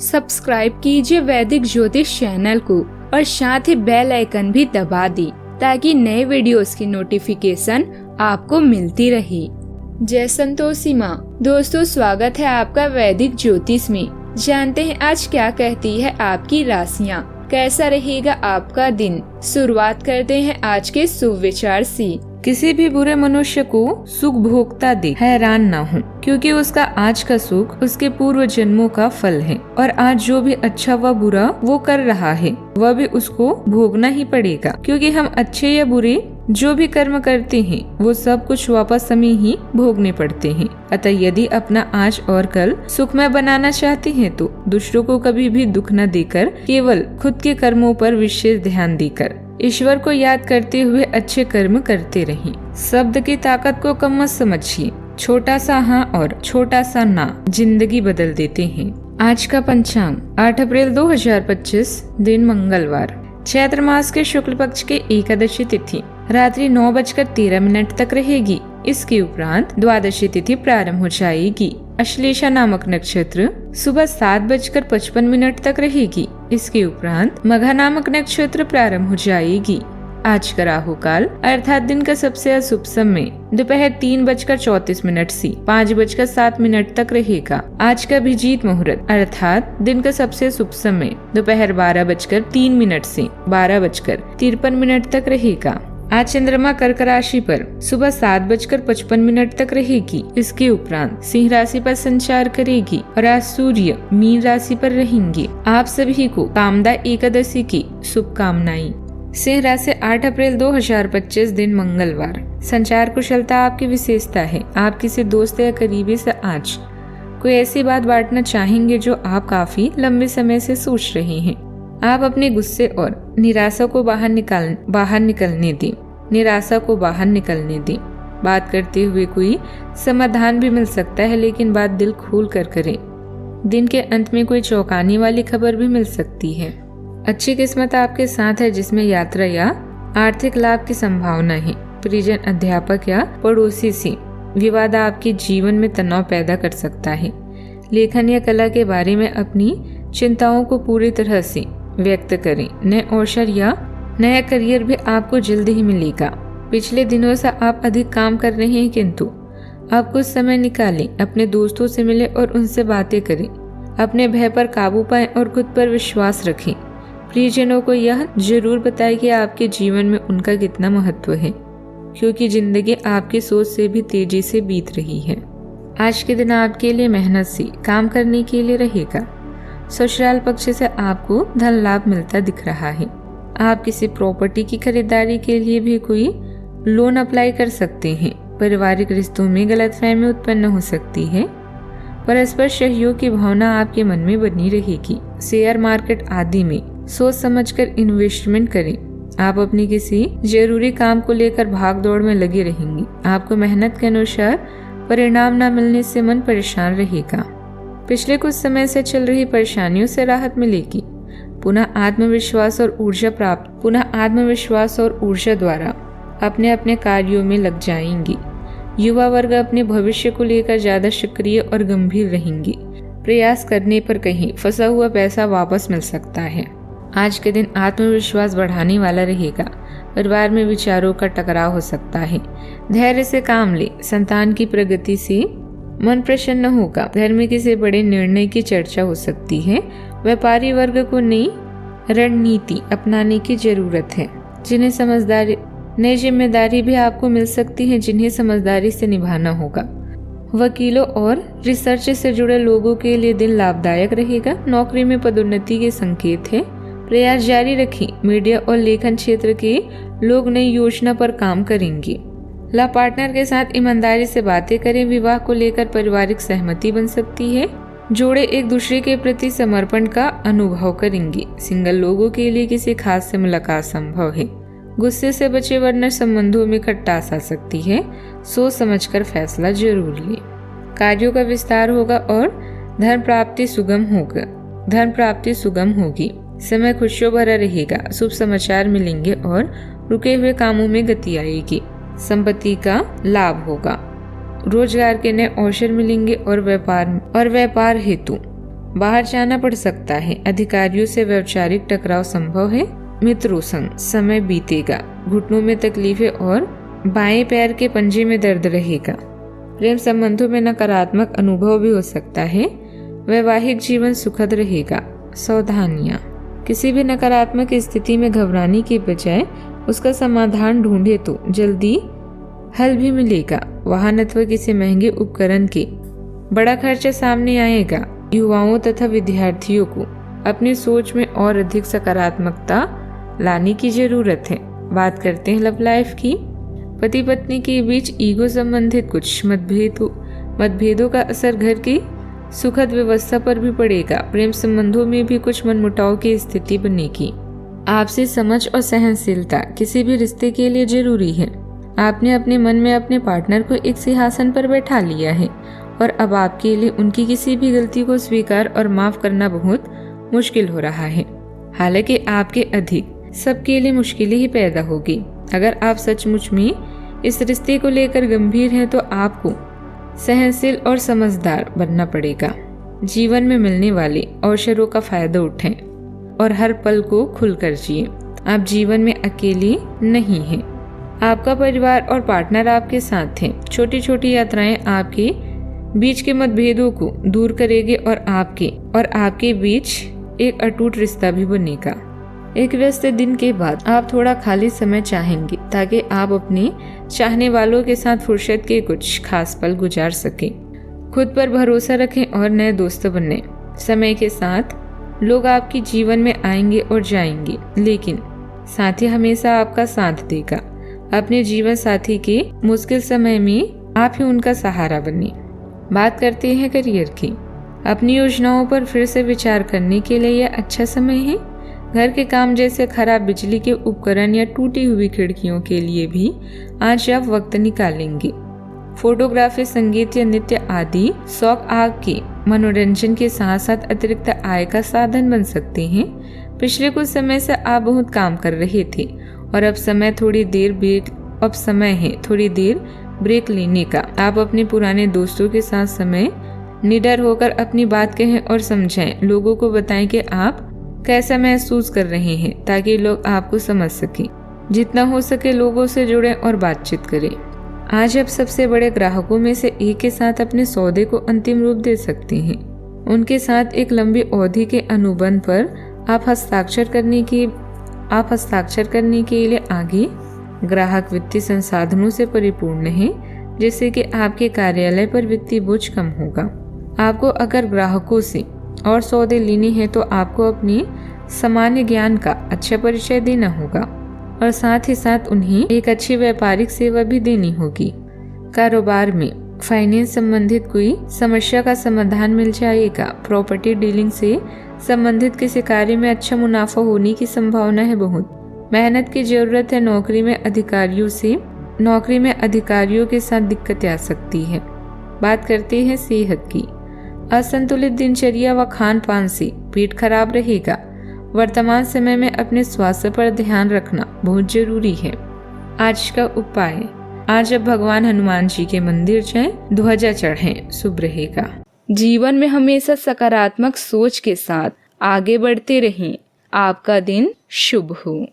Subscribe कीजिए वैदिक ज्योतिष चैनल को और साथ ही बेल आइकन भी दबा दी ताकि नए वीडियोस की नोटिफिकेशन आपको मिलती रहे। जय संतोषी माँ। दोस्तों, स्वागत है आपका वैदिक ज्योतिष में। जानते हैं आज क्या कहती है आपकी राशियाँ, कैसा रहेगा आपका दिन। शुरुआत करते हैं आज के शुभ विचार से। किसी भी बुरे मनुष्य को सुख भोगता देख हैरान न हो, क्योंकि उसका आज का सुख उसके पूर्व जन्मों का फल है और आज जो भी अच्छा व बुरा वो कर रहा है वह भी उसको भोगना ही पड़ेगा, क्योंकि हम अच्छे या बुरे जो भी कर्म करते हैं वो सब कुछ वापस हमें ही भोगने पड़ते हैं। अतः यदि अपना आज और कल सुखमय बनाना चाहते हैं तो दूसरों को कभी भी दुख न देकर केवल खुद के कर्मों पर विशेष ध्यान देकर ईश्वर को याद करते हुए अच्छे कर्म करते रहें। शब्द की ताकत को कम मत समझिए। छोटा सा हाँ और छोटा सा ना जिंदगी बदल देते हैं। आज का पंचांग 8 अप्रैल 2025, दिन मंगलवार। चैत्र मास के शुक्ल पक्ष के एकादशी तिथि रात्रि 9:13 तक रहेगी। इसके उपरांत द्वादशी तिथि प्रारंभ हो जाएगी। अश्लेषा नामक नक्षत्र सुबह 7:55 तक रहेगी। इसके उपरांत मघा नामक नक्षत्र प्रारंभ हो जाएगी। आज का राहु काल अर्थात दिन का सबसे अशुभ समय दोपहर 3:34 से 5:07 तक रहेगा। आज का अभिजीत मुहूर्त अर्थात दिन का सबसे शुभ समय दोपहर 12:03 से 12:53 तक रहेगा। आज चंद्रमा कर्क राशि पर सुबह 7:55 तक रहेगी। इसके उपरांत सिंह राशि पर संचार करेगी और आज सूर्य मीन राशि पर रहेंगे। आप सभी को कामदा एकादशी की शुभकामनाएं। सिंह राशि 8 अप्रैल 2025, दिन मंगलवार। संचार कुशलता आपकी विशेषता है। आप किसी दोस्त या करीबी से आज कोई ऐसी बात बांटना चाहेंगे जो आप काफी लंबे समय से सोच रहे हैं। आप अपने गुस्से और निराशा को बाहर निकलने दें। बात करते हुए कोई समाधान भी मिल सकता है, लेकिन बात दिल खोल कर करें। दिन के अंत में कोई चौंकाने वाली खबर भी मिल सकती है। अच्छी किस्मत आपके साथ है, जिसमें यात्रा या आर्थिक लाभ की संभावना है। परिजन, अध्यापक या पड़ोसी से विवाद आपके जीवन में तनाव पैदा कर सकता है। लेखन या कला के बारे में अपनी चिंताओं को पूरी तरह से व्यक्त करें। नए अवसर या नया करियर भी आपको जल्द ही मिलेगा। पिछले दिनों से आप अधिक काम कर रहे हैं, किंतु आप कुछ समय निकालें, अपने दोस्तों से मिलें और उनसे बातें करें। अपने भय पर काबू पाएं और खुद पर विश्वास रखें। प्रियजनों को यह जरूर बताएं कि आपके जीवन में उनका कितना महत्व है, क्योंकि जिंदगी आपकी सोच से भी तेजी से बीत रही है। आज के दिन आपके लिए मेहनत से काम करने के लिए रहेगा। ससुराल पक्ष से आपको धन लाभ मिलता दिख रहा है। आप किसी प्रॉपर्टी की खरीदारी के लिए भी कोई लोन अप्लाई कर सकते हैं। पारिवारिक रिश्तों में गलतफहमी उत्पन्न हो सकती है। परस्पर सहयोग की भावना आपके मन में बनी रहेगी। शेयर मार्केट आदि में सोच समझकर इन्वेस्टमेंट करें। आप अपनी किसी जरूरी काम को लेकर भाग दौड़ में लगे रहेंगे। आपको मेहनत के अनुसार परिणाम न मिलने से मन परेशान रहेगा। पिछले कुछ समय से चल रही परेशानियों से राहत मिलेगी। पुनः आत्मविश्वास और ऊर्जा द्वारा अपने अपने कार्यों में लग जाएंगे। युवा वर्ग अपने भविष्य को लेकर ज्यादा सक्रिय और गंभीर रहेंगे। प्रयास करने पर कहीं फंसा हुआ पैसा वापस मिल सकता है। आज के दिन आत्मविश्वास बढ़ाने वाला रहेगा। परिवार में विचारों का टकराव हो सकता है। धैर्य से काम ले। संतान की प्रगति से मन प्रसन्न होगा। घर में किसी बड़े निर्णय की चर्चा हो सकती है। व्यापारी वर्ग को नई रणनीति अपनाने की जरूरत है। नई जिम्मेदारी भी आपको मिल सकती है, जिन्हें समझदारी से निभाना होगा। वकीलों और रिसर्च से जुड़े लोगों के लिए दिन लाभदायक रहेगा। नौकरी में पदोन्नति के संकेत है। प्रयास जारी रखें। मीडिया और लेखन क्षेत्र के लोग नई योजना पर काम करेंगे। लव पार्टनर के साथ ईमानदारी से बातें करें। विवाह को लेकर पारिवारिक सहमति बन सकती है। जोड़े एक दूसरे के प्रति समर्पण का अनुभव करेंगे। सिंगल लोगों के लिए किसी खास से मुलाकात संभव है। गुस्से से बचे, वरना संबंधों में खटास आ सकती है। सोच समझकर फैसला जरूर लें। कार्यों का विस्तार होगा और धन प्राप्ति सुगम होगी। समय खुशियों भरा रहेगा। शुभ समाचार मिलेंगे और रुके हुए कामों में गति आएगी। संपत्ति का लाभ होगा। रोजगार के नए अवसर मिलेंगे और व्यापार हेतु बाहर जाना पड़ सकता है। अधिकारियों से वैचारिक टकराव संभव है। मित्रों संग समय बीतेगा। घुटनों में तकलीफें और बाएं पैर के पंजे में दर्द रहेगा। प्रेम संबंधों में नकारात्मक अनुभव भी हो सकता है। वैवाहिक जीवन सुखद रहेगा। सावधानियां, किसी भी नकारात्मक स्थिति में घबराने के बजाय उसका समाधान ढूंढे तो जल्दी हल भी मिलेगा। वाहन अथवा किसी महंगे उपकरण के बड़ा खर्चा सामने आएगा। युवाओं तथा विद्यार्थियों को अपनी सोच में और अधिक सकारात्मकता लाने की जरूरत है। बात करते हैं लव लाइफ की। पति पत्नी के बीच ईगो संबंधित कुछ मतभेदों का असर घर की सुखद व्यवस्था पर भी पड़ेगा। प्रेम संबंधों में भी कुछ मनमुटाव की स्थिति बनेगी। आपसी समझ और सहनशीलता किसी भी रिश्ते के लिए जरूरी है। आपने अपने मन में अपने पार्टनर को एक सिंहासन पर बैठा लिया है और अब आपके लिए उनकी किसी भी गलती को स्वीकार और माफ करना बहुत मुश्किल हो रहा है। हालांकि आपके अधिक सबके लिए मुश्किलें ही पैदा होगी। अगर आप सचमुच में इस रिश्ते को लेकर गंभीर हैं तो आपको सहनशील और समझदार बनना पड़ेगा। जीवन में मिलने वाले अवसरों का फायदा उठाएं और हर पल को खुलकर जिए। आप जीवन में अकेले नहीं हैं। आपका परिवार और पार्टनर आपके साथ हैं। छोटी छोटी यात्राएं आपके बीच के मतभेदों को दूर करेंगे और आपके बीच एक अटूट रिश्ता भी बनेगा। एक व्यस्त दिन के बाद आप थोड़ा खाली समय चाहेंगे ताकि आप अपने चाहने वालों के साथ फुर्सत के कुछ खास पल गुजार सकें। खुद पर भरोसा रखें और नए दोस्त बने। समय के साथ लोग आपके जीवन में आएंगे और जाएंगे, लेकिन साथी हमेशा आपका साथ देगा। अपने जीवन साथी के मुश्किल समय में आप ही उनका सहारा बने। बात करते हैं करियर की। अपनी योजनाओं पर फिर से विचार करने के लिए यह अच्छा समय है। घर के काम जैसे खराब बिजली के उपकरण या टूटी हुई खिड़कियों के लिए भी आज आप वक्त निकालेंगे। फोटोग्राफी, संगीत या नृत्य आदि शौक आपके मनोरंजन के साथ साथ अतिरिक्त आय का साधन बन सकते हैं। पिछले कुछ समय से आप बहुत काम कर रहे थे और अब समय है थोड़ी देर ब्रेक लेने का। आप अपने पुराने दोस्तों के साथ समय निडर होकर अपनी बात कहें और समझाएं। लोगों को बताएं कि आप कैसा महसूस कर रहे हैं ताकि लोग आपको समझ सकें। जितना हो सके लोगों से जुड़ें और बातचीत करें। आज आप सबसे बड़े ग्राहकों में से एक के साथ अपने सौदे को अंतिम रूप दे सकते हैं। उनके साथ एक लंबी अवधि के अनुबंध पर आप हस्ताक्षर करने के लिए आगे। ग्राहक वित्तीय संसाधनों से परिपूर्ण है, जिससे कि आपके कार्यालय पर वित्तीय बोझ कम होगा। आपको अगर ग्राहकों से और सौदे लेने हैं तो आपको अपने सामान्य ज्ञान का अच्छा परिचय देना होगा और साथ ही साथ उन्हें एक अच्छी व्यापारिक सेवा भी देनी होगी। कारोबार में फाइनेंस संबंधित कोई समस्या का समाधान मिल जाएगा। प्रॉपर्टी डीलिंग से संबंधित किसी कार्य में अच्छा मुनाफा होने की संभावना है। बहुत मेहनत की जरूरत है। नौकरी में अधिकारियों के साथ दिक्कतें आ सकती है। बात करते हैं सेहत की। असंतुलित दिनचर्या व खान पान से पेट खराब रहेगा। वर्तमान समय में अपने स्वास्थ्य पर ध्यान रखना बहुत जरूरी है। आज का उपाय, आज अब भगवान हनुमान जी के मंदिर जाएं, ध्वजा चढ़ाएं, शुभ रहेगा। जीवन में हमेशा सकारात्मक सोच के साथ आगे बढ़ते रहें। आपका दिन शुभ हो।